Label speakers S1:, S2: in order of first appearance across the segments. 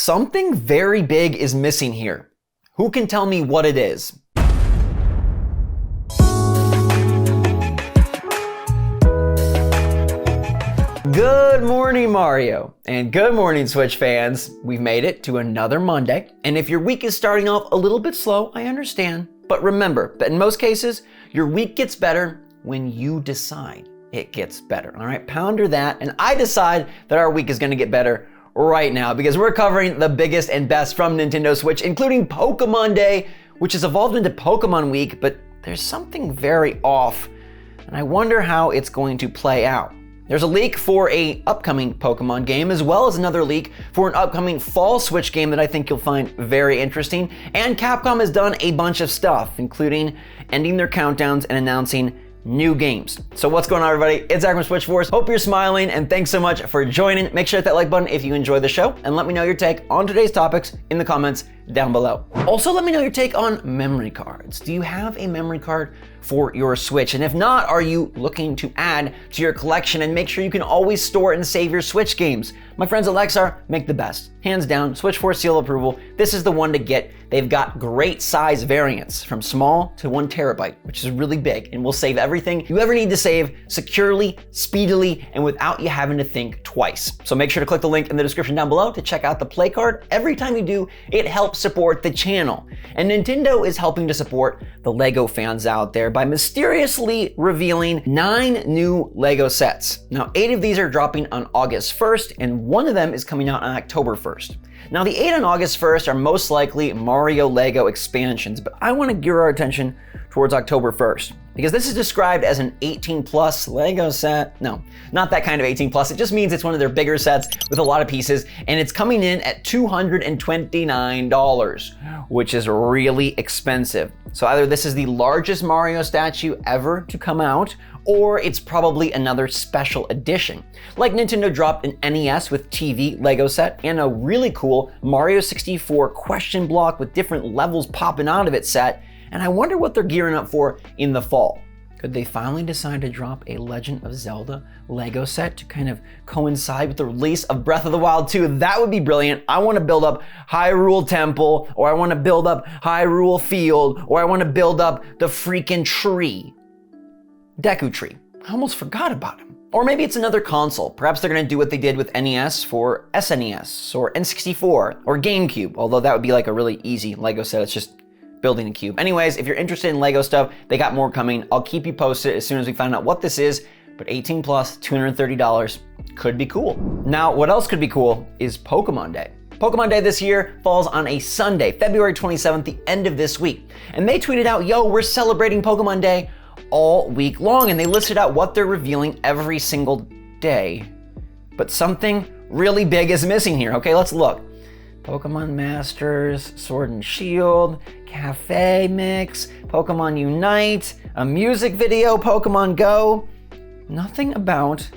S1: something very big is missing here. Who can tell me what it is? Good morning, Mario, and good morning, Switch fans. We've made it to another Monday, and if your week is starting off a little bit slow, I understand. But remember that in most cases, your week gets better when you decide it gets better, all right? Ponder that, and I decide that our week is gonna get better right now because we're covering the biggest and best from Nintendo Switch, including Pokemon Day, which has evolved into Pokemon Week, but there's something very off, and I wonder how it's going to play out. There's a leak for an upcoming Pokemon game, as well as another leak for an upcoming fall Switch game that I think you'll find very interesting. And Capcom has done a bunch of stuff, including ending their countdowns and announcing new games. So what's going on, everybody? It's Zach from SwitchForce. Hope you're smiling, and thanks so much for joining. Make sure to hit that like button if you enjoy the show, and let me know your take on today's topics in the comments down below. Also, let me know your take on memory cards. Do you have a memory card for your Switch? And if not, are you looking to add to your collection? And make sure you can always store and save your Switch games. My friends at Lexar make the best. Hands down, SwitchForce seal approval. This is the one to get. They've got great size variants from small to 1 terabyte, which is really big, and will save everything you ever need to save securely, speedily, and without you having to think twice. So make sure to click the link in the description down below to check out the Play Card. Every time you do, it helps support the channel. And Nintendo is helping to support the LEGO fans out there by mysteriously revealing 9 new LEGO sets. Now, 8 of these are dropping on August 1st, and 1 of them is coming out on October 1st. Now, the 8 on August 1st are most likely Mario LEGO expansions, but I want to gear our attention towards October 1st, because this is described as an 18 plus LEGO set. No, not that kind of 18 plus. It just means it's one of their bigger sets with a lot of pieces, and it's coming in at $229, which is really expensive. So either this is the largest Mario statue ever to come out, or it's probably another special edition. Like Nintendo dropped an NES with TV LEGO set and a really cool Mario 64 question block with different levels popping out of it set, and I wonder what they're gearing up for in the fall. Could they finally decide to drop a Legend of Zelda LEGO set to kind of coincide with the release of Breath of the Wild 2? That would be brilliant. I want to build up Hyrule Temple, or I want to build up Hyrule Field, or I want to build up the freaking tree. Deku Tree. I almost forgot about him. Or maybe it's another console. Perhaps they're going to do what they did with NES for SNES, or N64, or GameCube, although that would be like a really easy LEGO set. It's just building a cube. Anyways, if you're interested in LEGO stuff, they got more coming. I'll keep you posted as soon as we find out what this is, but 18 plus, $230 could be cool. Now, what else could be cool is Pokemon Day. Pokemon Day this year falls on a Sunday, February 27th, the end of this week. And they tweeted out, yo, we're celebrating Pokemon Day all week long, and they listed out what they're revealing every single day. But something really big is missing here. Okay, let's look. Pokemon Masters, Sword and Shield, Cafe Mix, Pokemon Unite, a music video, Pokemon Go. Nothing about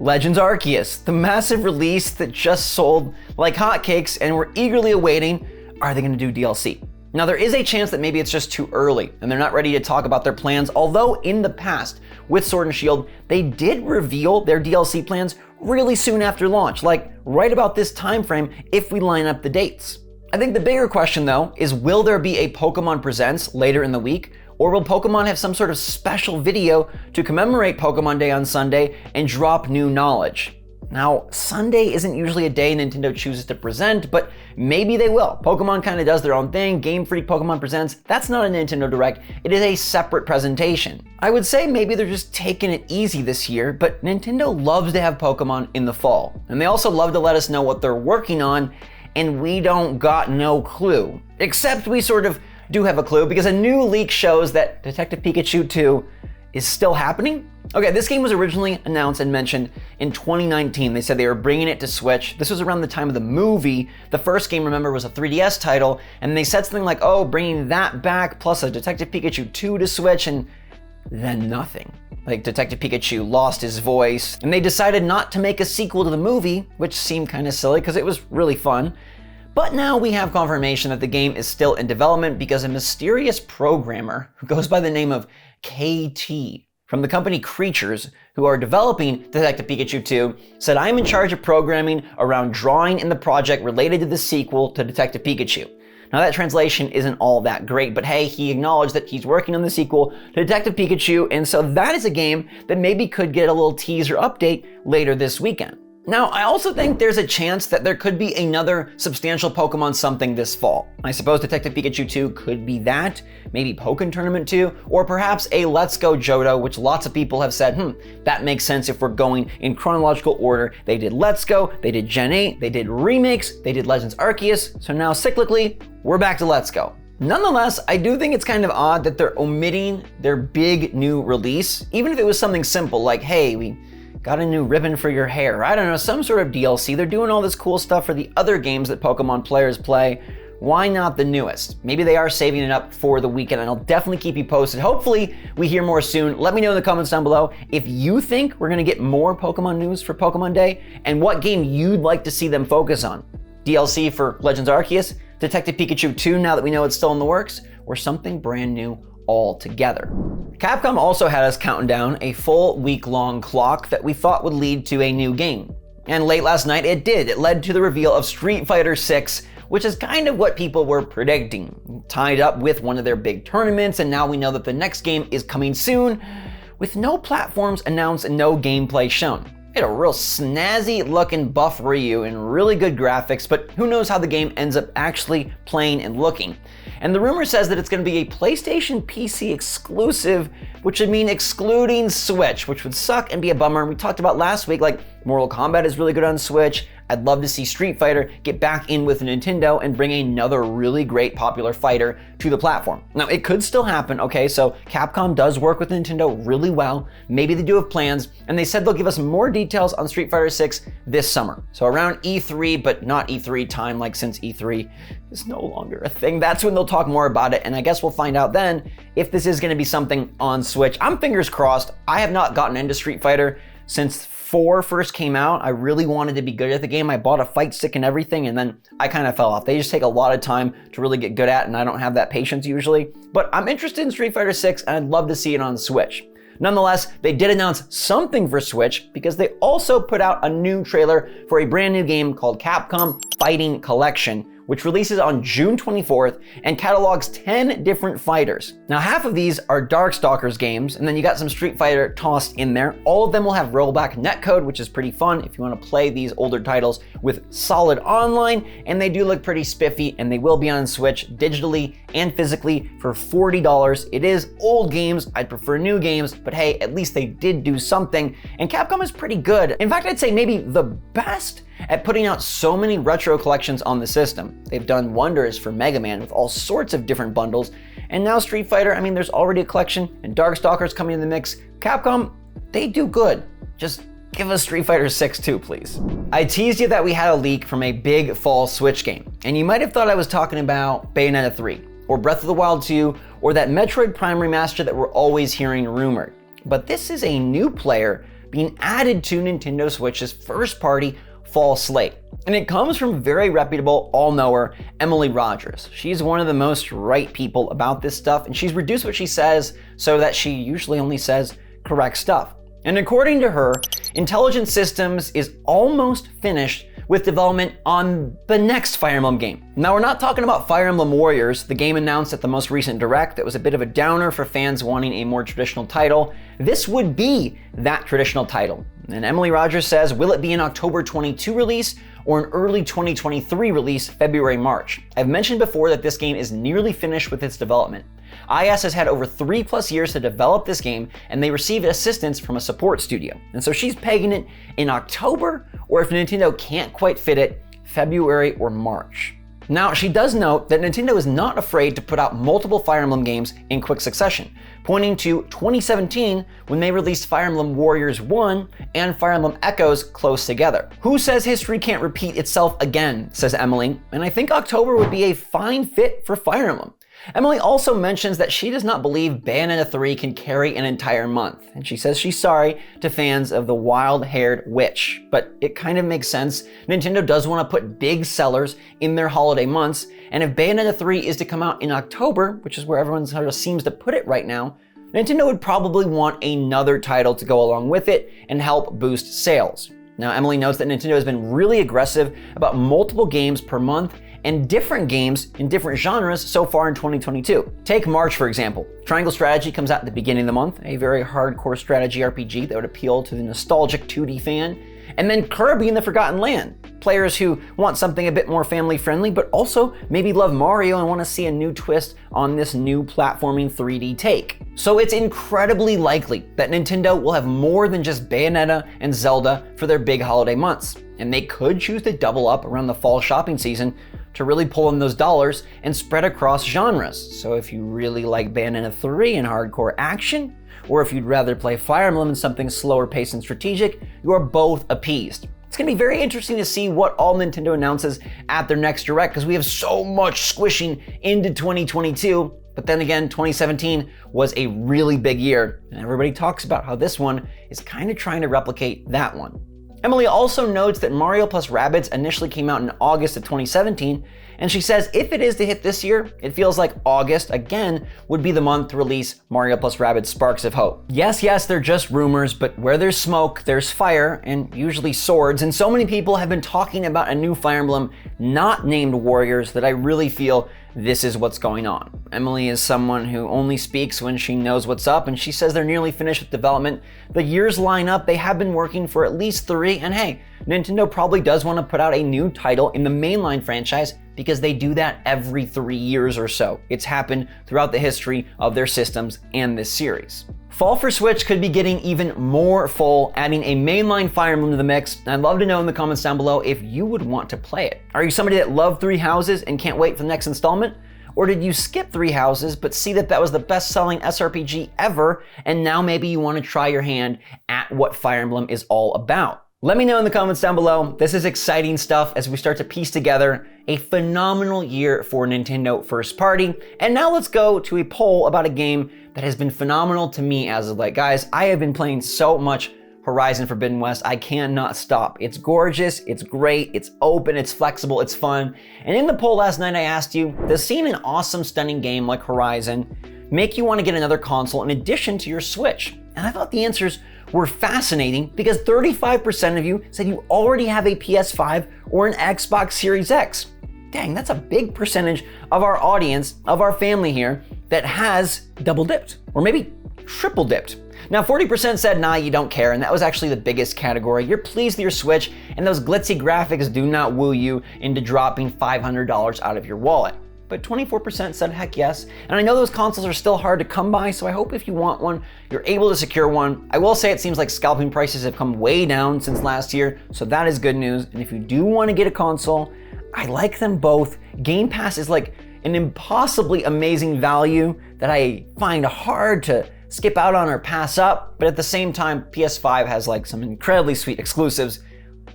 S1: Legends Arceus, the massive release that just sold like hotcakes and we're eagerly awaiting. Are they gonna do DLC? Now, there is a chance that maybe it's just too early and they're not ready to talk about their plans, although in the past with Sword and Shield, they did reveal their DLC plans really soon after launch, like right about this time frame if we line up the dates. I think the bigger question though is, will there be a Pokemon Presents later in the week, or will Pokemon have some sort of special video to commemorate Pokemon Day on Sunday and drop new knowledge? Now, Sunday isn't usually a day Nintendo chooses to present, but maybe they will. Pokemon kind of does their own thing. Game Freak Pokemon Presents, that's not a Nintendo Direct. It is a separate presentation. I would say maybe they're just taking it easy this year, but Nintendo loves to have Pokemon in the fall. And they also love to let us know what they're working on, and we don't got no clue. Except we sort of do have a clue, because a new leak shows that Detective Pikachu 2 is still happening. Okay, this game was originally announced and mentioned in 2019. They said they were bringing it to Switch. This was around the time of the movie. The first game, remember, was a 3DS title, and they said something like, oh, bringing that back, plus a Detective Pikachu 2 to Switch, and then nothing. Like, Detective Pikachu lost his voice, and they decided not to make a sequel to the movie, which seemed kind of silly because it was really fun. But now we have confirmation that the game is still in development because a mysterious programmer who goes by the name of KT from the company Creatures, who are developing Detective Pikachu 2, said, "I am in charge of programming around drawing in the project related to the sequel to Detective Pikachu." Now that translation isn't all that great, but hey, he acknowledged that he's working on the sequel to Detective Pikachu, and so that is a game that maybe could get a little teaser update later this weekend. Now, I also think there's a chance that there could be another substantial Pokemon something this fall. I suppose Detective Pikachu 2 could be that, maybe Pokken Tournament 2, or perhaps a Let's Go Johto, which lots of people have said, that makes sense if we're going in chronological order. They did Let's Go, they did Gen 8, they did remakes, they did Legends Arceus, so now cyclically, we're back to Let's Go. Nonetheless, I do think it's kind of odd that they're omitting their big new release, even if it was something simple like, hey, we got a new ribbon for your hair. I don't know, some sort of DLC. They're doing all this cool stuff for the other games that Pokemon players play. Why not the newest? Maybe they are saving it up for the weekend, and I'll definitely keep you posted. Hopefully, we hear more soon. Let me know in the comments down below if you think we're gonna get more Pokemon news for Pokemon Day, and what game you'd like to see them focus on. DLC for Legends Arceus, Detective Pikachu 2 now that we know it's still in the works, or something brand new altogether. Capcom also had us counting down a full week-long clock that we thought would lead to a new game. And late last night it did. It led to the reveal of Street Fighter 6, which is kind of what people were predicting. Tied up with one of their big tournaments, and now we know that the next game is coming soon, with no platforms announced and no gameplay shown. It had a real snazzy looking buff Ryu and really good graphics, but who knows how the game ends up actually playing and looking. And the rumor says that it's going to be a PlayStation PC exclusive, which would mean excluding Switch, which would suck and be a bummer. We talked about last week, like Mortal Kombat is really good on Switch. I'd love to see Street Fighter get back in with Nintendo and bring another really great popular fighter to the platform. Now, it could still happen, okay? So Capcom does work with Nintendo really well. Maybe they do have plans, and they said they'll give us more details on Street Fighter 6 this summer. So around E3, but not E3 time, like since E3 is no longer a thing. That's when they'll talk more about it, and I guess we'll find out then if this is gonna be something on Switch. I'm fingers crossed. I have not gotten into Street Fighter since 4 first came out. I really wanted to be good at the game. I bought a fight stick and everything, and then I kind of fell off. They just take a lot of time to really get good at, and I don't have that patience usually. But I'm interested in Street Fighter 6, and I'd love to see it on Switch. Nonetheless, they did announce something for Switch because they also put out a new trailer for a brand new game called Capcom Fighting Collection, which releases on June 24th and catalogs 10 different fighters. Now, half of these are Darkstalkers games, and then you got some Street Fighter tossed in there. All of them will have rollback netcode, which is pretty fun if you want to play these older titles with solid online, and they do look pretty spiffy, and they will be on Switch digitally and physically for $40. It is old games. I'd prefer new games, but hey, at least they did do something, and Capcom is pretty good. In fact, I'd say maybe the best at putting out so many retro collections on the system. They've done wonders for Mega Man with all sorts of different bundles, and now Street Fighter, I mean, there's already a collection, and Darkstalkers coming in the mix. Capcom, they do good. Just give us Street Fighter 6 too, please. I teased you that we had a leak from a big fall Switch game, and you might have thought I was talking about Bayonetta 3, or Breath of the Wild 2, or that Metroid Prime remaster that we're always hearing rumored. But this is a new player being added to Nintendo Switch's first-party fall slate. And it comes from very reputable all-knower Emily Rogers. She's one of the most right people about this stuff, and she's reduced what she says so that she usually only says correct stuff. And according to her, Intelligent Systems is almost finished with development on the next Fire Emblem game. Now, we're not talking about Fire Emblem Warriors, the game announced at the most recent Direct that was a bit of a downer for fans wanting a more traditional title. This would be that traditional title. And Emily Rogers says, will it be an October 22 release or an early 2023 release, February, March? I've mentioned before that this game is nearly finished with its development. IS has had over 3+ years to develop this game, and they received assistance from a support studio. And so she's pegging it in October, or if Nintendo can't quite fit it, February or March. Now, she does note that Nintendo is not afraid to put out multiple Fire Emblem games in quick succession, pointing to 2017 when they released Fire Emblem Warriors 1 and Fire Emblem Echoes close together. Who says history can't repeat itself again, says Emily, and I think October would be a fine fit for Fire Emblem. Emily also mentions that she does not believe Bayonetta 3 can carry an entire month, and she says she's sorry to fans of the wild-haired witch, but it kind of makes sense. Nintendo does want to put big sellers in their holiday months, and if Bayonetta 3 is to come out in October, which is where everyone sort of seems to put it right now, Nintendo would probably want another title to go along with it and help boost sales. Now, Emily notes that Nintendo has been really aggressive about multiple games per month and different games in different genres so far in 2022. Take March, for example. Triangle Strategy comes out at the beginning of the month, a very hardcore strategy RPG that would appeal to the nostalgic 2D fan. And then Kirby and the Forgotten Land. Players who want something a bit more family friendly, but also maybe love Mario and want to see a new twist on this new platforming 3D take. So it's incredibly likely that Nintendo will have more than just Bayonetta and Zelda for their big holiday months. And they could choose to double up around the fall shopping season to really pull in those dollars and spread across genres. So if you really like Bayonetta 3 and hardcore action, or if you'd rather play Fire Emblem and something slower paced and strategic, you are both appeased. It's gonna be very interesting to see what all Nintendo announces at their next Direct, because we have so much squishing into 2022. But then again, 2017 was a really big year, and everybody talks about how this one is kind of trying to replicate that one. Emily also notes that Mario + Rabbids initially came out in August of 2017, and she says if it is to hit this year, it feels like August again would be the month to release Mario + Rabbids Sparks of Hope. Yes, they're just rumors, but where there's smoke, there's fire, and usually swords, and so many people have been talking about a new Fire Emblem not named Warriors that I really feel this is what's going on. Emily is someone who only speaks when she knows what's up, and she says they're nearly finished with development. The years line up, they have been working for at least 3, and hey, Nintendo probably does want to put out a new title in the mainline franchise because they do that every 3 years or so. It's happened throughout the history of their systems and this series. Fall for Switch could be getting even more full, adding a mainline Fire Emblem to the mix. I'd love to know in the comments down below if you would want to play it. Are you somebody that loved Three Houses and can't wait for the next installment? Or did you skip Three Houses but see that was the best-selling SRPG ever, and now maybe you want to try your hand at what Fire Emblem is all about? Let me know in the comments down below. This is exciting stuff as we start to piece together a phenomenal year for Nintendo first party. And now let's go to a poll about a game that has been phenomenal to me as of late. Guys, I have been playing so much Horizon Forbidden West, I cannot stop. It's gorgeous, it's great, it's open, it's flexible, it's fun. And in the poll last night I asked you, does seeing an awesome, stunning game like Horizon make you want to get another console in addition to your Switch? And I thought the answers were fascinating because 35% of you said you already have a PS5 or an Xbox Series X. Dang, that's a big percentage of our audience, of our family here, that has double dipped or maybe triple dipped. Now 40% said, nah, you don't care, and that was actually the biggest category. You're pleased with your Switch, and those glitzy graphics do not woo you into dropping $500 out of your wallet. But 24% said heck yes, and I know those consoles are still hard to come by, so I hope if you want one, you're able to secure one. I will say it seems like scalping prices have come way down since last year, so that is good news. And if you do want to get a console, I like them both. Game Pass is like an impossibly amazing value that I find hard to skip out on or pass up, but at the same time, PS5 has like some incredibly sweet exclusives,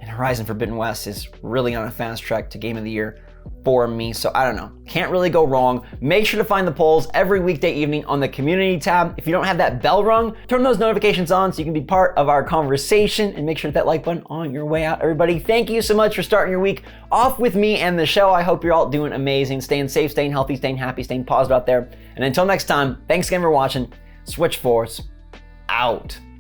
S1: and Horizon Forbidden West is really on a fast track to Game of the Year for me, so I don't know. Can't really go wrong. Make sure to find the polls every weekday evening on the community tab. If you don't have that bell rung, turn those notifications on so you can be part of our conversation, and make sure to hit that like button on your way out, everybody. Thank you so much for starting your week off with me and the show. I hope you're all doing amazing, staying safe, staying healthy, staying happy, staying positive out there. And until next time, thanks again for watching. SwitchForce out.